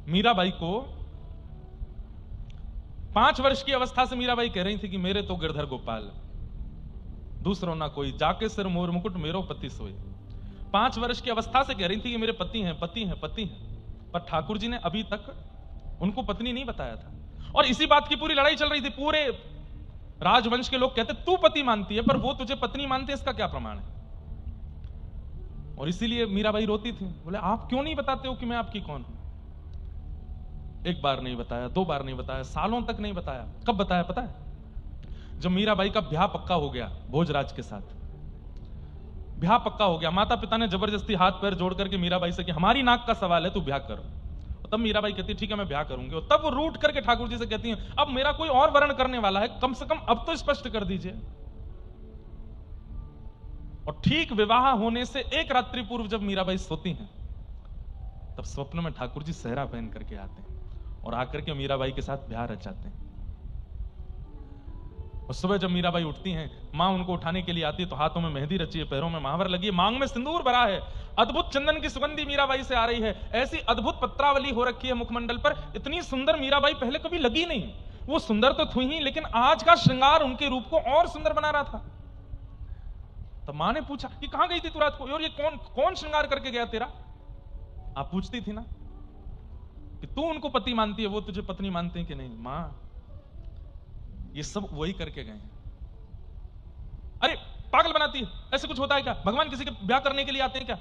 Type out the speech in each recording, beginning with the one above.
मीराबाई को 5 वर्ष की अवस्था से मीराबाई कह रही थी कि मेरे तो गिरधर गोपाल, दूसरों ना कोई, जाके सिर मोर मुकुट मेरो पति सोए। 5 वर्ष की अवस्था से कह रही थी कि मेरे पति हैं, पति हैं, पति हैं, पर ठाकुर जी ने अभी तक उनको पत्नी नहीं बताया था। और इसी बात की पूरी लड़ाई चल रही थी। पूरे राजवंश के लोग कहते तू पति मानती है, पर वो तुझे पत्नी मानते, इसका क्या प्रमाण है? और इसीलिए मीराबाई रोती थी, बोले आप क्यों नहीं बताते हो कि मैं आपकी कौन हूं? 1 बार नहीं बताया, 2 बार नहीं बताया, सालों तक नहीं बताया। कब बताया पता है? जब मीराबाई का ब्याह पक्का हो गया भोजराज के साथ, ब्याह पक्का हो गया, माता पिता ने जबरदस्ती हाथ पैर जोड़ करके मीराबाई से कि हमारी नाक का सवाल है, तू ब्याह कर। तब मीराबाई कहती ठीक है मैं ब्याह करूंगी। और तब वो रूठ करके ठाकुर जी से कहती हैं अब मेरा कोई और वर्ण करने वाला है, कम से कम अब तो स्पष्ट कर दीजिए। और ठीक विवाह होने से 1 रात्रि पूर्व जब मीराबाई सोती हैं, तब स्वप्न में ठाकुर जी सेहरा पहन करके आते हैं और आकर के मीराबाई के साथ ब्याह रचाते हैं। और सुबह जब मीराबाई उठती हैं, मां उनको उठाने के लिए आती है तो हाथों में मेहंदी रची है, पैरों में महावर लगी है, मांग में सिंदूर भरा है, अद्भुत चंदन की सुगंधी मीराबाई से आ रही है, ऐसी अद्भुत पत्रावली हो रखी है मुखमंडल पर, इतनी सुंदर मीराबाई पहले कभी लगी नहीं। वो सुंदर तो थी ही, लेकिन आज का श्रृंगार उनके रूप को और सुंदर बना रहा था। तो मां ने पूछा कि कहां गई थी तू रात को, और ये कौन श्रृंगार करके गया तेरा? आप पूछती थी ना कि तू उनको पति मानती है, वो तुझे पत्नी मानते हैं कि नहीं? मां, ये सब वही करके गए हैं। अरे पागल बनाती है, ऐसे कुछ होता है क्या? भगवान किसी के ब्याह करने के लिए आते हैं क्या?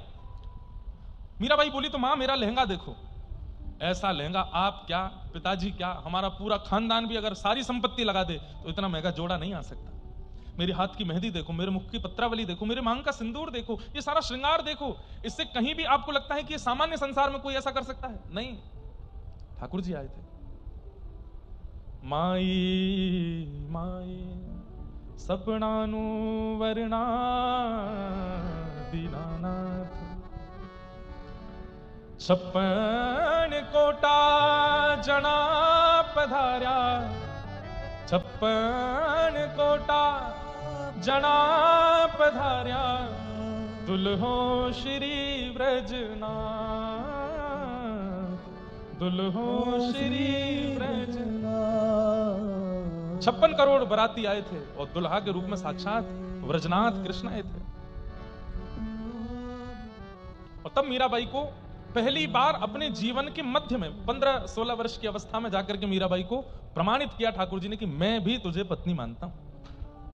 मीराबाई बोली तो मां मेरा लहंगा देखो, ऐसा लहंगा आप क्या, पिताजी क्या, हमारा पूरा खानदान भी अगर सारी संपत्ति लगा दे तो इतना महंगा जोड़ा नहीं आ सकता। मेरे हाथ की मेहंदी देखो, मेरे मुख की पत्रावली देखो, मेरे मांग का सिंदूर देखो, ये सारा श्रृंगार देखो। इससे कहीं भी आपको लगता है कि ये सामान्य संसार में कोई ऐसा कर सकता है? नहीं, ठाकुर जी आए थे। माई माई सपनानु वरना दीनानाथ, 56 कोटा जना पधार्या, 56 कोटा जना पधार्या, दुल्हो श्री ब्रजनाथ, दुल्हो श्री ब्रजनाथ। 56 करोड़ बराती आए थे और दुल्हा के रूप में साक्षात ब्रजनाथ कृष्ण आए थे। और तब मीराबाई को पहली बार अपने जीवन के मध्य में 15-16 वर्ष की अवस्था में जाकर के मीराबाई को प्रमाणित किया ठाकुर जी ने कि मैं भी तुझे पत्नी मानता हूं।